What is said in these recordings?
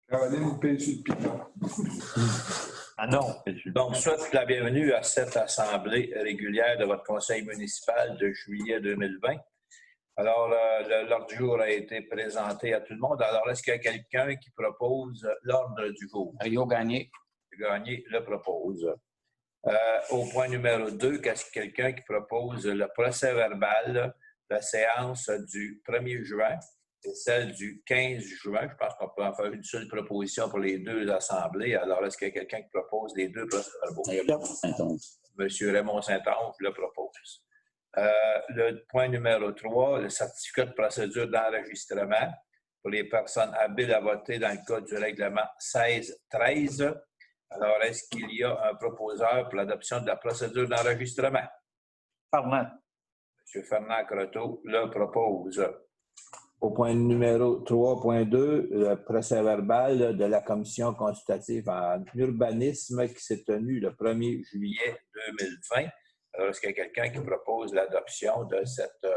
Caroline paye sur le piton. Ah non. Donc, souhaite la bienvenue à cette assemblée régulière de votre conseil municipal de juillet 2020. Alors, l'ordre du jour a été présenté à tout le monde. Alors, est-ce qu'il y a quelqu'un qui propose l'ordre du jour? Rio Gagné. Gagné le propose. Au point numéro 2, qu'est-ce que quelqu'un qui propose le procès verbal de la séance du 1er juin et celle du 15 juin? Je pense qu'on peut en faire une seule proposition pour les deux assemblées. Alors, est-ce qu'il y a quelqu'un qui propose les deux procès-verbaux? Monsieur Raymond Saint-Onge le propose. Le point numéro 3, le certificat de procédure d'enregistrement pour les personnes habiles à voter dans le cadre du règlement 16-13. Alors, est-ce qu'il y a un proposeur pour l'adoption de la procédure d'enregistrement? Fernand. M. Fernand Croteau le propose. Au point numéro 3.2, le procès-verbal de la commission consultative en urbanisme qui s'est tenue le 1er juillet 2020. Alors, est-ce qu'il y a quelqu'un qui propose l'adoption de cette...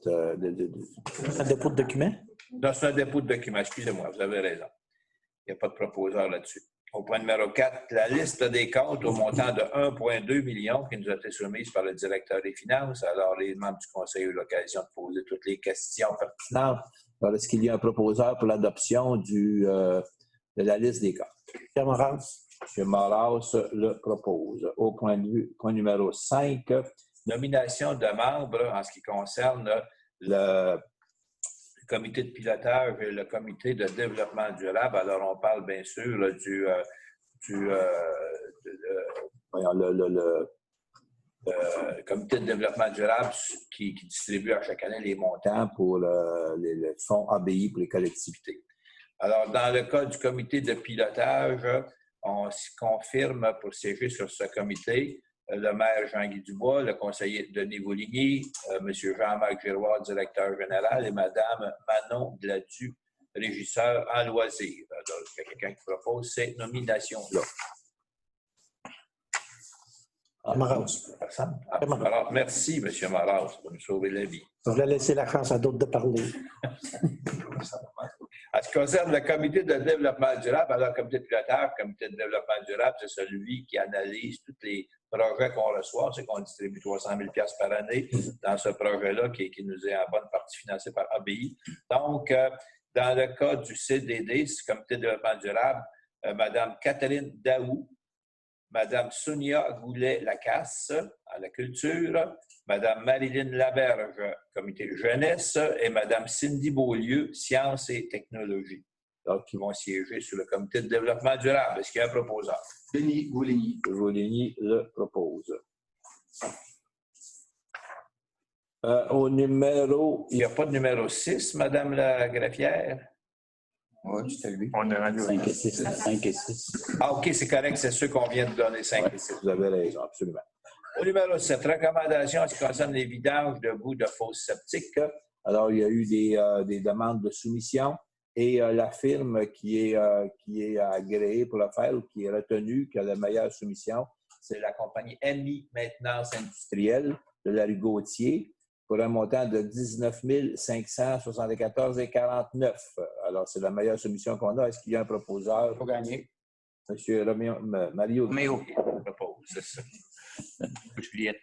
un dépôt de document? Non, c'est un dépôt de document. Excusez-moi, vous avez raison. Il n'y a pas de proposeur là-dessus. Au point numéro 4, la liste des comptes au montant de 1,2 million qui nous a été soumise par le directeur des finances. Alors, les membres du conseil ont eu l'occasion de poser toutes les questions pertinentes. Alors, est-ce qu'il y a un proposeur pour l'adoption de la liste des comptes? M. Moras. M. Moras le propose. Au point numéro 5, nomination de membres en ce qui concerne le comité de pilotage et le comité de développement durable. Alors, on parle bien sûr là, du comité de développement durable qui distribue à chaque année les montants pour le fonds ABI pour les collectivités. Alors, dans le cas du comité de pilotage, on se confirme pour siéger sur ce comité le maire Jean-Guy Dubois, le conseiller Denis Vouligny, M. Jean-Marc Giroir, directeur général, et Mme Manon Gladu, régisseur en loisirs. Alors, il y a quelqu'un qui propose ces nominations-là. Moras. Personne? Merci, M. Moras, pour nous sauver la vie. Je vais laisser la chance à d'autres de parler. En ce qui concerne le comité de développement durable, alors le comité de pilotage, le comité de développement durable, c'est celui qui analyse tous les projets qu'on reçoit. C'est qu'on distribue 300 000 $ par année dans ce projet-là qui nous est en bonne partie financé par ABI. Donc, dans le cas du CDD, ce comité de développement durable, Mme Catherine Daou, Mme Sonia Goulet-Lacasse, à la culture, Mme Marilyn Laberge, comité jeunesse, et Mme Cindy Beaulieu, sciences et technologies. Donc, qui vont siéger sur le comité de développement durable. Est-ce qu'il y a un proposeur? Denis Vouligny. Vouligny le propose. Au numéro... Il n'y a pas de numéro 6, Mme la greffière? Oui, c'était lui. On est rendu 5 et 6. 5 et 6. Ah, OK, c'est correct, c'est ceux qu'on vient de donner 5 et 6. Vous avez raison, absolument. Au numéro 7, recommandation en ce qui concerne les vidanges de boues de fosses septiques. Alors, il y a eu des demandes de soumission et la firme qui est agréée pour le faire ou qui est retenue, qui a la meilleure soumission, c'est la compagnie MI Maintenance Industrielle de la rue Gauthier pour un montant de 19 574,49 $. Alors, c'est la meilleure soumission qu'on a. Est-ce qu'il y a un proposeur? Pour gagner. M. Mario propose, c'est ça. Juliette.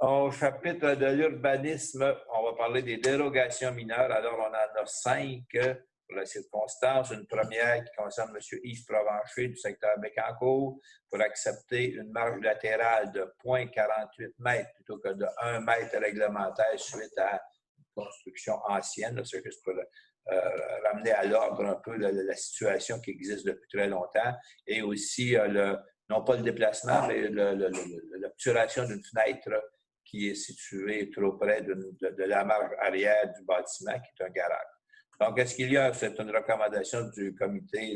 Au chapitre de l'urbanisme, on va parler des dérogations mineures. Alors, on en a 5 pour la circonstance. Une première qui concerne M. Yves Provencher du secteur Bécancour pour accepter une marge latérale de 0,48 mètres plutôt que de 1 mètre réglementaire suite à une construction ancienne. C'est juste pour ramener à l'ordre un peu la situation qui existe depuis très longtemps. Et aussi, non pas le déplacement, mais l'obturation d'une fenêtre qui est située trop près de la marge arrière du bâtiment, qui est un garage. Donc, est-ce qu'il y a, c'est une recommandation du comité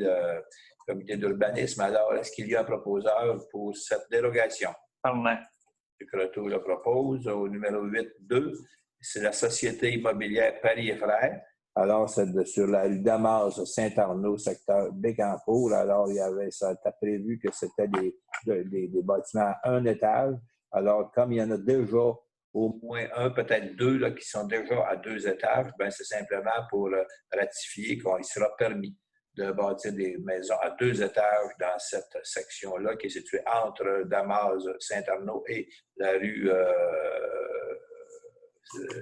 d'urbanisme, alors est-ce qu'il y a un proposeur pour cette dérogation? Fernand. M. Croteau le propose. Au numéro 8.2, c'est la Société immobilière Paris et Frères. Alors, c'est sur la rue Damas, Saint-Arnaud, secteur Bécancour. Alors, ça était prévu que c'était des bâtiments à un étage. Alors, comme il y en a déjà au moins un, peut-être deux, là, qui sont déjà à 2 étages, ben, c'est simplement pour ratifier qu'il sera permis de bâtir des maisons à 2 étages dans cette section-là, qui est située entre Damas, Saint-Arnaud et la rue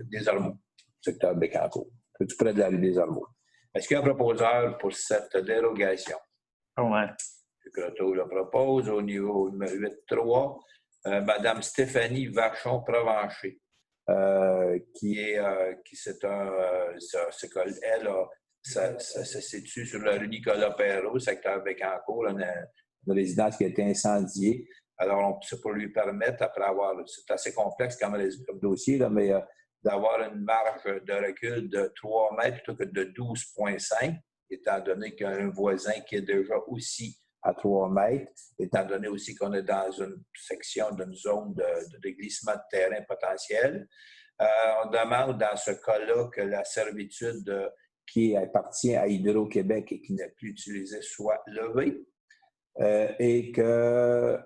des Ormeaux, secteur Bécancour, tout près de la rue des Ormeaux. Est-ce qu'il y a un proposeur pour cette dérogation? Ouais. Le Croteau le propose au niveau numéro 8.3. Madame Stéphanie Vachon-Provencher, ça se situe sur la rue Nicolas-Perrault, secteur Bécancour, une résidence qui a été incendiée. Alors, c'est pour lui permettre, après avoir, c'est assez complexe comme dossier, là, mais d'avoir une marge de recul de 3 mètres plutôt que de 12,5, étant donné qu'il y a un voisin qui est déjà aussi à 3 mètres, étant donné aussi qu'on est dans une section d'une zone de glissement de terrain potentiel. On demande dans ce cas-là que la servitude qui appartient à Hydro-Québec et qui n'est plus utilisée soit levée. Et que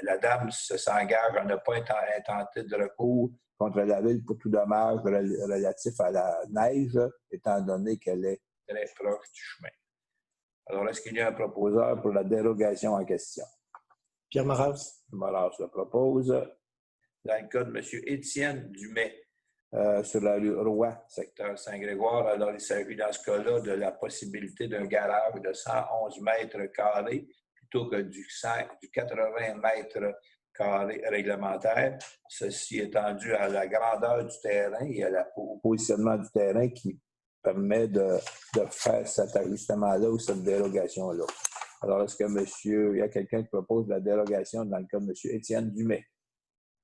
la dame s'engage à ne pas intenter de recours contre la ville pour tout dommage relatif à la neige, étant donné qu'elle est très proche du chemin. Alors, est-ce qu'il y a un proposeur pour la dérogation en question? Pierre Moras. Moras le propose. Dans le cas de M. Étienne Dumais, sur la rue Roy, secteur Saint-Grégoire. Alors, il s'agit dans ce cas-là de la possibilité d'un garage de 111 mètres carrés plutôt que du 80 mètres carrés réglementaire. Ceci étendu à la grandeur du terrain et au positionnement du terrain qui permet de faire cet ajustement-là ou cette dérogation-là. Alors, est-ce que il y a quelqu'un qui propose la dérogation dans le cas de M. Étienne Dumais?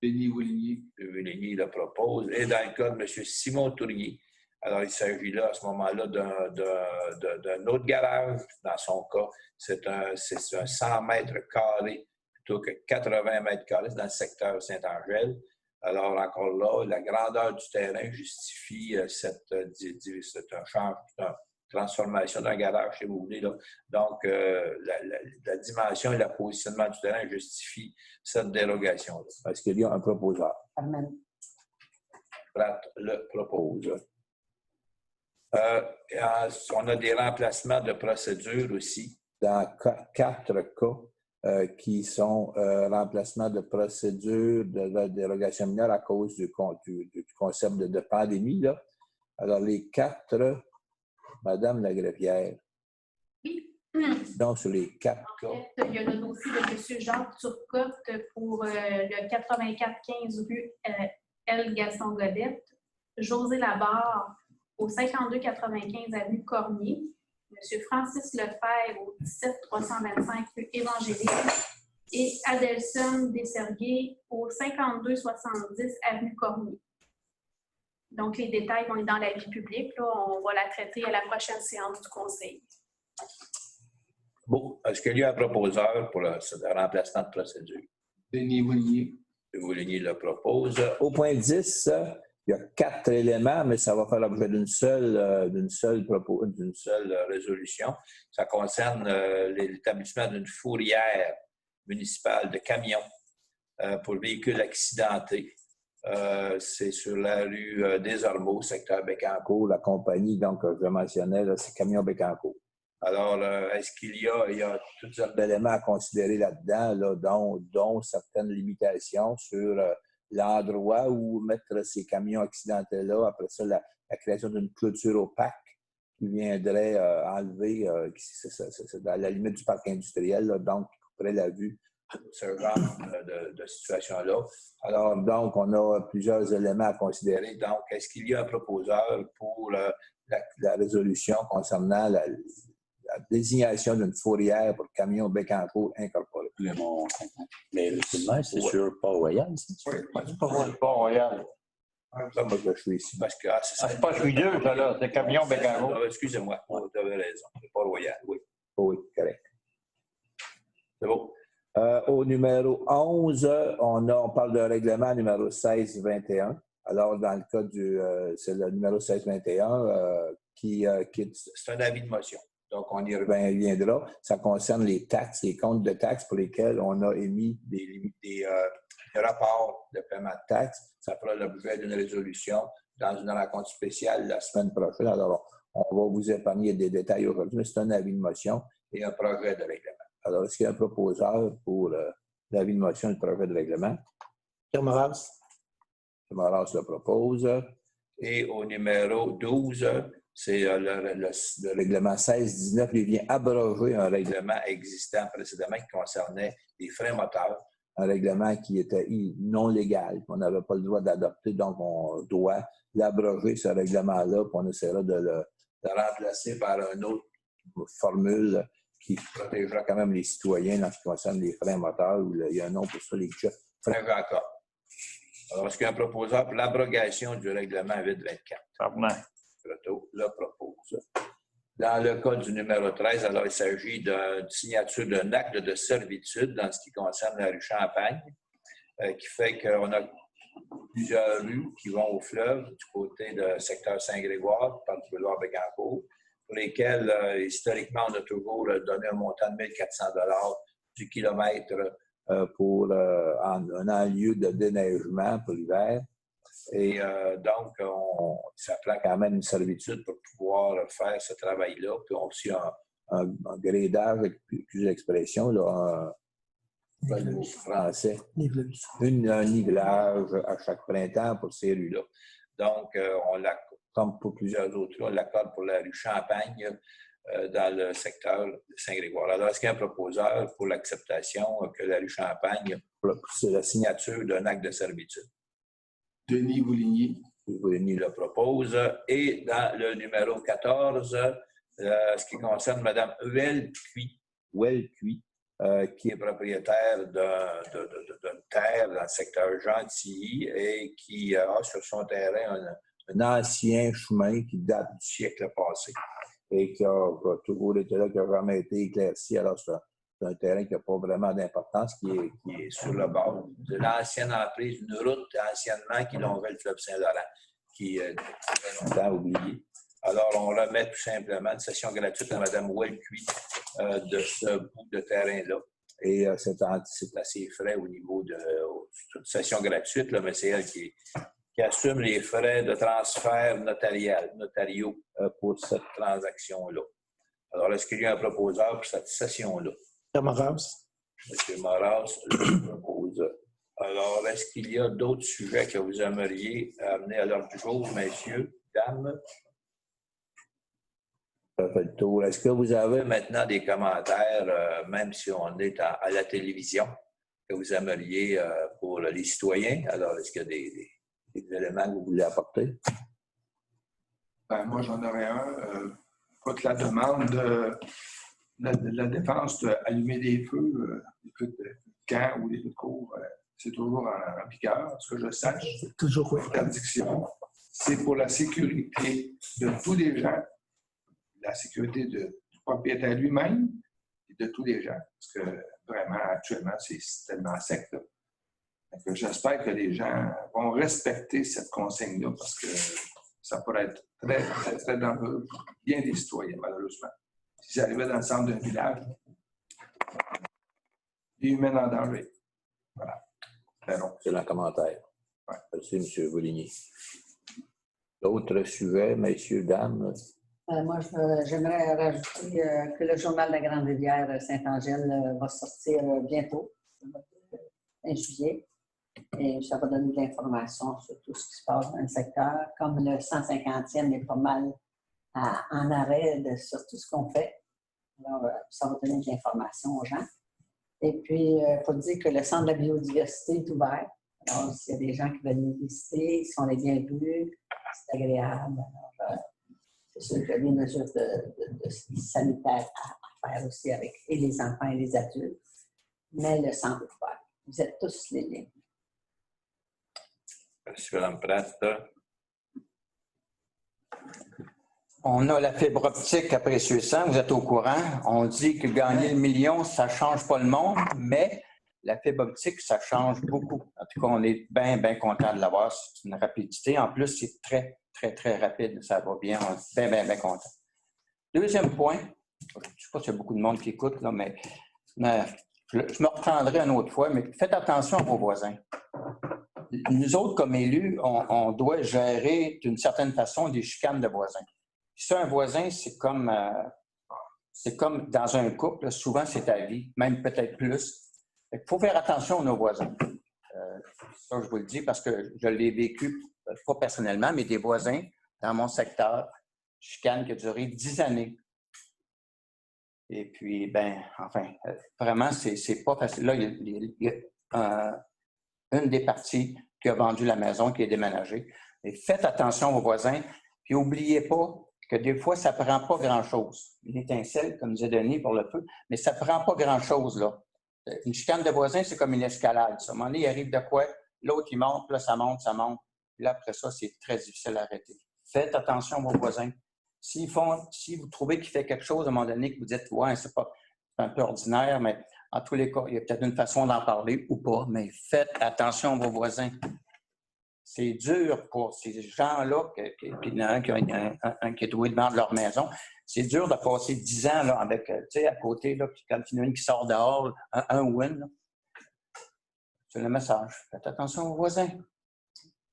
Denis Wouligny. Wouligny le propose. Et dans le cas de M. Simon Tournier, alors il s'agit là, à ce moment-là, d'un autre garage. Dans son cas, c'est un 100 mètres carrés plutôt que 80 mètres carrés dans le secteur Saint-Angèle. Alors, encore là, la grandeur du terrain justifie cette transformation d'un garage, si vous voulez. Là. Donc, la dimension et le positionnement du terrain justifient cette dérogation-là. Est-ce qu'il y a un proposeur? Amen. Pratt le propose. On a des remplacements de procédure aussi dans 4 cas qui sont remplacements de procédure de la dérogation mineure à cause du concept de pandémie. Là. Alors, les 4... Madame Lagrevière. Oui. Donc, sur les 4 cas. En fait, il y a le dossier de M. Jacques Turcotte pour le 84-15 rue L. Gaston-Godette, José Labarre au 52-95 avenue Cormier, M. Francis Lefebvre au 17-325 rue Évangélique et Adelson Desserguier au 52-70 avenue Cormier. Donc, les détails vont être dans la vie publique. Là, on va la traiter à la prochaine séance du Conseil. Bon, est-ce qu'il y a un proposeur pour le remplacement de procédure? Denis Wouligny. Wouligny le propose. Au point 10, il y a 4 éléments, mais ça va faire l'objet d'une seule résolution. Ça concerne l'établissement d'une fourrière municipale de camions pour véhicules accidentés. C'est sur la rue des Ormeaux, secteur Bécancour, la compagnie, donc, je mentionnais, c'est Camion Bécancour. Alors, est-ce qu'il y a toutes sortes d'éléments à considérer là-dedans, là, dont certaines limitations sur l'endroit où mettre ces camions accidentés-là, après ça, la création d'une clôture opaque qui viendrait enlever, c'est à la limite du parc industriel, là, donc qui couperait la vue. Ce genre de situation-là. Alors, donc, on a plusieurs éléments à considérer. Donc, est-ce qu'il y a un proposeur pour la résolution concernant la désignation d'une fourrière pour camion Bécancour incorporé? Mais le maire, c'est sur Port-Royal, c'est Oui, c'est pas Port-Royal. Ça, moi, je suis ici parce que... c'est pas Chouilleux, ça, là. C'est camion Bécancour. Excusez-moi, vous avez raison. C'est Port-Royal, oui. Oui, correct. C'est bon. Au numéro 11, on parle d'un règlement numéro 1621. Alors, dans le cas c'est le numéro 1621 c'est un avis de motion. Donc, on y reviendra. Ça concerne les taxes, les comptes de taxes pour lesquels on a émis des le rapport de paiement de taxes. Ça fera l'objet d'une résolution dans une rencontre spéciale la semaine prochaine. Alors, on va vous épargner des détails aujourd'hui, mais c'est un avis de motion et un projet de règlement. Alors, est-ce qu'il y a un proposeur pour l'avis de motion et le projet de règlement? Pierre Moraves. Pierre Moraves le propose. Et au numéro 12, c'est le règlement 16-19. Il vient abroger un règlement existant précédemment qui concernait les freins moteurs. Un règlement qui était non légal. On n'avait pas le droit d'adopter, donc on doit l'abroger, ce règlement-là, puis on essaiera de le remplacer par une autre formule qui protégera quand même les citoyens en ce qui concerne les freins moteurs, où il y a un nom pour ça, les freins encore. Alors, est-ce qu'il y a un proposeur pour l'abrogation du règlement 824? Croteau le propose. Dans le cas du numéro 13, alors il s'agit d'une signature d'un acte de servitude dans ce qui concerne la rue Champagne, qui fait qu'on a plusieurs rues qui vont au fleuve du côté du secteur Saint-Grégoire, par le boulevard Bécancourt, pour lesquelles, historiquement, on a toujours donné un montant de 1 400 $ du kilomètre pour un lieu de déneigement pour l'hiver. Et donc, ça prend quand même une servitude pour pouvoir faire ce travail-là. Puis on a aussi un grédage avec plus d'expressions, là, le mot français. Un nivelage à chaque printemps pour ces rues-là. Donc, on l'accorde, comme pour plusieurs autres, on l'accorde pour la rue Champagne dans le secteur de Saint-Grégoire. Alors, est-ce qu'il y a un proposeur pour l'acceptation que la rue Champagne, c'est la signature d'un acte de servitude? Denis Bouligny. Bouligny le propose. Et dans le numéro 14, ce qui concerne Mme Huel-Cuy, qui est propriétaire d'une terre dans le secteur Gentilly et qui a sur son terrain un ancien chemin qui date du siècle passé et qui a toujours été là, qui n'a jamais été éclairci. Alors, c'est un terrain qui n'a pas vraiment d'importance, qui est sur le bord de l'ancienne emprise, une route anciennement qui longeait le fleuve Saint-Laurent, qui est longtemps oubliée. Alors, on remet tout simplement une session gratuite à Mme Huel-Cuy de ce bout de terrain-là. Et c'est à ses frais au niveau de une session gratuite, là, mais c'est elle qui assume les frais de transfert notariaux pour cette transaction-là. Alors, est-ce qu'il y a un proposeur pour cette session-là? Pierre Moraves. M. Moraves le propose. Alors, est-ce qu'il y a d'autres sujets que vous aimeriez amener à l'ordre du jour, messieurs, dames? Ça fait le tour. Est-ce que vous avez maintenant des commentaires, même si on est à la télévision, que vous aimeriez pour les citoyens? Alors, est-ce qu'il y a des éléments que vous voulez apporter? Ben, moi, j'en aurais un. Pas que la demande de la défense d'allumer des feux, des feux de camp ou des feux de cour, c'est toujours en vigueur, ce que je sache. C'est toujours oui. L'interdiction, c'est pour la sécurité de tous les gens, la sécurité du propriétaire lui-même et de tous les gens. Parce que vraiment, actuellement, c'est tellement sec. Donc, j'espère que les gens vont respecter cette consigne-là parce que ça pourrait être très, très, très dangereux pour bien des citoyens, malheureusement. Si ça arrivait dans le centre d'un village, des humains en danger. Voilà. C'est un commentaire. Ouais. Merci, M. Bouligny. D'autres sujets, messieurs, dames? Moi, j'aimerais rajouter que le journal de la Grande-Rivière Saint-Angèle va sortir bientôt, fin juillet. Et ça va donner de l'information sur tout ce qui se passe dans le secteur. Comme le 150e est pas mal en arrêt sur tout ce qu'on fait, alors ça va donner de l'information aux gens. Et puis, il faut dire que le centre de la biodiversité est ouvert. Alors, s'il y a des gens qui veulent nous visiter, ils sont les bienvenus, c'est agréable. Alors, c'est sûr qu'il y a des mesures de sanitaires à faire aussi avec et les enfants et les adultes. Mais le centre est ouvert. Vous êtes tous les bienvenus. Merci, Mme Pratt. On a la fibre optique à Précieux-Sang, vous êtes au courant. On dit que gagner le million, ça ne change pas le monde, mais la fibre optique, ça change beaucoup. En tout cas, on est bien, bien content de l'avoir. C'est une rapidité. En plus, c'est très, très, très rapide. Ça va bien. On est bien, bien, bien content. Deuxième point, je ne sais pas s'il y a beaucoup de monde qui écoute, là, mais je me reprendrai une autre fois, mais faites attention à vos voisins. Nous autres, comme élus, on doit gérer d'une certaine façon des chicanes de voisins. Si un voisin, c'est comme dans un couple, là, souvent c'est ta vie, même peut-être plus. Il faut faire attention à nos voisins. Ça, je vous le dis parce que je l'ai vécu, pas personnellement, mais des voisins dans mon secteur, chicane qui a duré 10 années. Et puis, vraiment, c'est pas facile. Là, il y a une des parties qui a vendu la maison, qui est déménagée. Mais faites attention à vos voisins, puis n'oubliez pas que des fois, ça ne prend pas grand-chose. Une étincelle, comme disait Denis, pour le feu, mais ça ne prend pas grand-chose, là. Une chicane de voisins, c'est comme une escalade. Ça. À un moment donné, il arrive de quoi? L'autre, il monte, puis là, ça monte, ça monte. Puis là, après ça, c'est très difficile à arrêter. Faites attention à vos voisins. Si vous trouvez qu'il fait quelque chose, à un moment donné, que vous dites, ouais, c'est un peu ordinaire, mais en tous les cas, il y a peut-être une façon d'en parler ou pas, mais faites attention à vos voisins. C'est dur pour ces gens-là, puis il y en a un qui est doué devant leur maison. C'est dur de passer 10 ans là, avec, tu sais, à côté, là, puis quand il y en a une qui sort dehors, un win. Là. C'est le message. Faites attention aux voisins.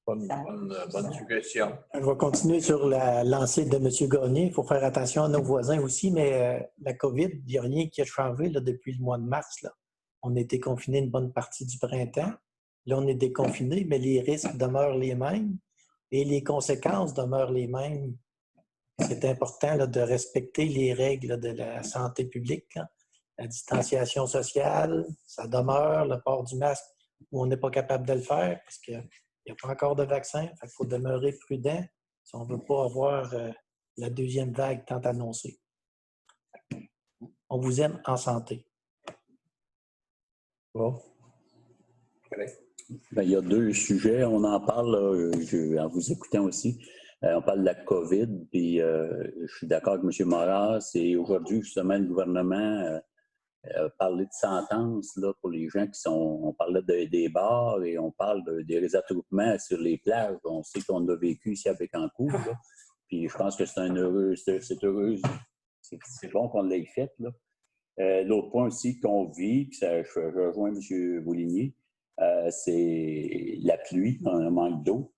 Bonne suggestion. Je vais continuer sur la lancée de M. Gagné. Il faut faire attention à nos voisins aussi, mais la COVID, il n'y a rien qui a changé là, depuis le mois de mars. Là. On a été confinés une bonne partie du printemps. Là, on est déconfinés, mais les risques demeurent les mêmes et les conséquences demeurent les mêmes. C'est important là, de respecter les règles là, de la santé publique. Là. La distanciation sociale, ça demeure. Le port du masque, où on n'est pas capable de le faire parce qu'il n'y a pas encore de vaccin. Il faut demeurer prudent si on ne veut pas avoir la deuxième vague tant annoncée. On vous aime en santé. Bon. Bien, il y a deux sujets. On en parle en vous écoutant aussi. On parle de la COVID, puis je suis d'accord avec M. Moras. Et aujourd'hui, justement, le gouvernement a parlé de sentences là, pour les gens qui sont... On parlait des bars et on parle des attroupements sur les plages. On sait qu'on a vécu ici à Bécancour. Là. Puis je pense que c'est heureux. C'est bon qu'on l'ait fait. Là. L'autre point aussi qu'on vit, puis je rejoins M. Bouligny, c'est la pluie, on a un manque d'eau.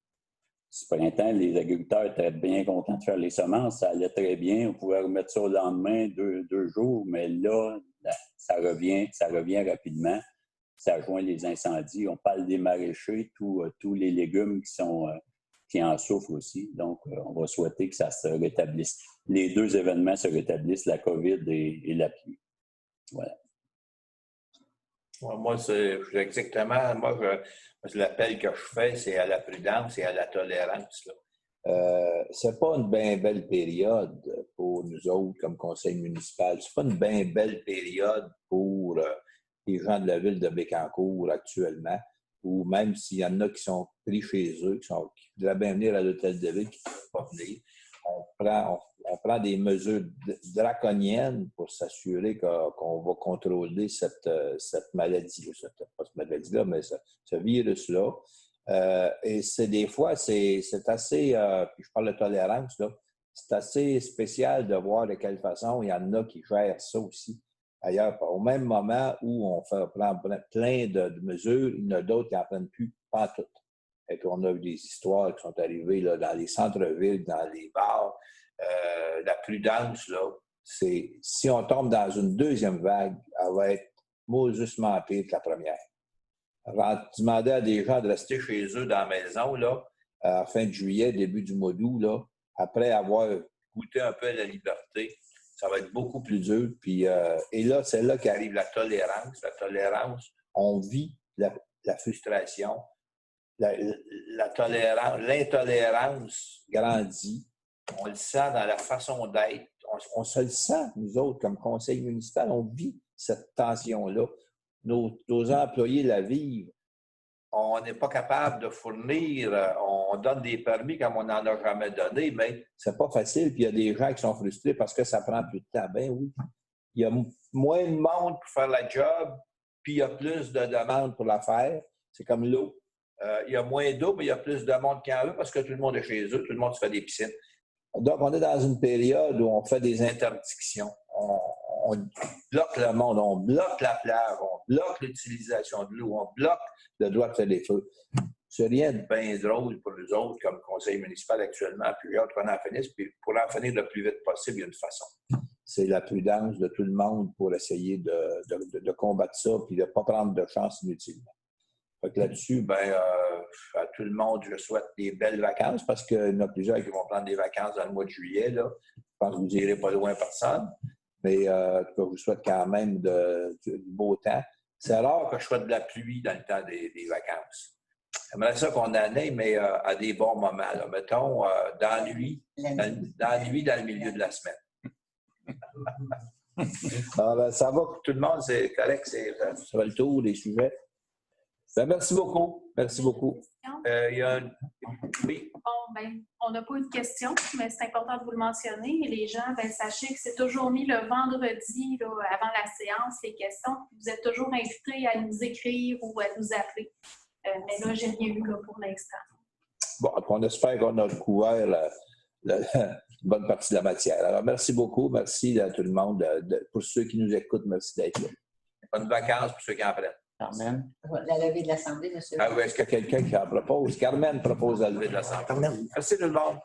Ce printemps, les agriculteurs étaient bien contents de faire les semences, ça allait très bien, on pouvait remettre ça au lendemain, deux jours, mais là, ça revient rapidement, ça joint les incendies. On parle des maraîchers, tous les légumes qui en souffrent aussi, donc on va souhaiter que ça se rétablisse. Les deux événements se rétablissent, la COVID et la pluie. Voilà. Moi, c'est exactement. L'appel que je fais, c'est à la prudence et à la tolérance. C'est pas une bien belle période pour nous autres comme conseil municipal. C'est pas une bien belle période pour les gens de la ville de Bécancour actuellement, ou même s'il y en a qui sont pris chez eux, qui voudraient bien venir à l'hôtel de ville, qui ne peuvent pas venir. On prend des mesures draconiennes pour s'assurer qu'on va contrôler cette maladie, pas cette maladie-là, mais ce virus-là. Et des fois, c'est assez, puis je parle de tolérance, là, c'est assez spécial de voir de quelle façon il y en a qui gèrent ça aussi. Ailleurs, au même moment où on prend plein de mesures, il y en a d'autres qui n'en prennent plus, pas toutes. Et puis on a vu des histoires qui sont arrivées là, dans les centres-villes, dans les bars. La prudence, là, c'est si on tombe dans une deuxième vague, elle va être mauvaisement pire que la première. Demander à des gens de rester chez eux dans la maison, là, à la fin de juillet, début du mois d'août, là, après avoir goûté un peu à la liberté, ça va être beaucoup plus dur. Puis, et là, c'est là qu'arrive la tolérance. La tolérance, on vit la frustration. L'intolérance grandit. On le sent dans la façon d'être. On se le sent, nous autres, comme conseil municipal. On vit cette tension-là. Nos employés la vivent. On n'est pas capable de fournir. On donne des permis comme on n'en a jamais donné, mais c'est pas facile. Puis il y a des gens qui sont frustrés parce que ça prend plus de temps. Ben oui. Il y a moins de monde pour faire la job, puis il y a plus de demandes pour la faire. C'est comme l'eau. Il y a moins d'eau, mais il y a plus de monde qui en veut parce que tout le monde est chez eux, tout le monde se fait des piscines. Donc, on est dans une période où on fait des interdictions. on bloque le monde, on bloque la plage, on bloque l'utilisation de l'eau, on bloque le droit de faire des feux. C'est rien de bien drôle pour nous autres comme conseil municipal actuellement, puis hâte qu'on en finisse, puis pour en finir le plus vite possible, il y a une façon. C'est la prudence de tout le monde pour essayer de combattre ça, puis de ne pas prendre de chance inutilement. Fait que là-dessus, à tout le monde, je souhaite des belles vacances parce qu'il y en a plusieurs qui vont prendre des vacances dans le mois de juillet. Là. Je pense que vous n'irez pas loin personne. Mais en tout cas, je vous souhaite quand même du beau temps. C'est rare que je souhaite de la pluie dans le temps des vacances. J'aimerais ça qu'on en ait, mais à des bons moments. Là. Mettons, dans la nuit, dans le milieu de la semaine. Alors, ça va pour tout le monde, c'est correct, ça va le tour des sujets. Merci beaucoup. Merci beaucoup. Oui. Bon, on n'a pas eu de questions, mais c'est important de vous le mentionner. Et les gens, sachez que c'est toujours mis le vendredi là, avant la séance, les questions. Vous êtes toujours invités à nous écrire ou à nous appeler. Mais là, j'ai rien vu là, pour l'instant. Bon, on espère qu'on a couvert une bonne partie de la matière. Alors, merci beaucoup. Merci à tout le monde. Pour ceux qui nous écoutent, merci d'être là. Bonnes vacances pour ceux qui en prennent. Carmen. La levée de l'Assemblée, monsieur. Ah oui, est-ce qu'il y a quelqu'un qui en propose? Carmen propose la levée de l'Assemblée. Carmen. Merci tout le monde.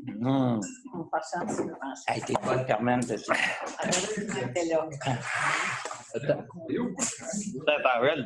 Mmh. On passe ça, c'est le pense. Elle était bonne, Carmen. Alors, là, j'étais là. C'est en elle,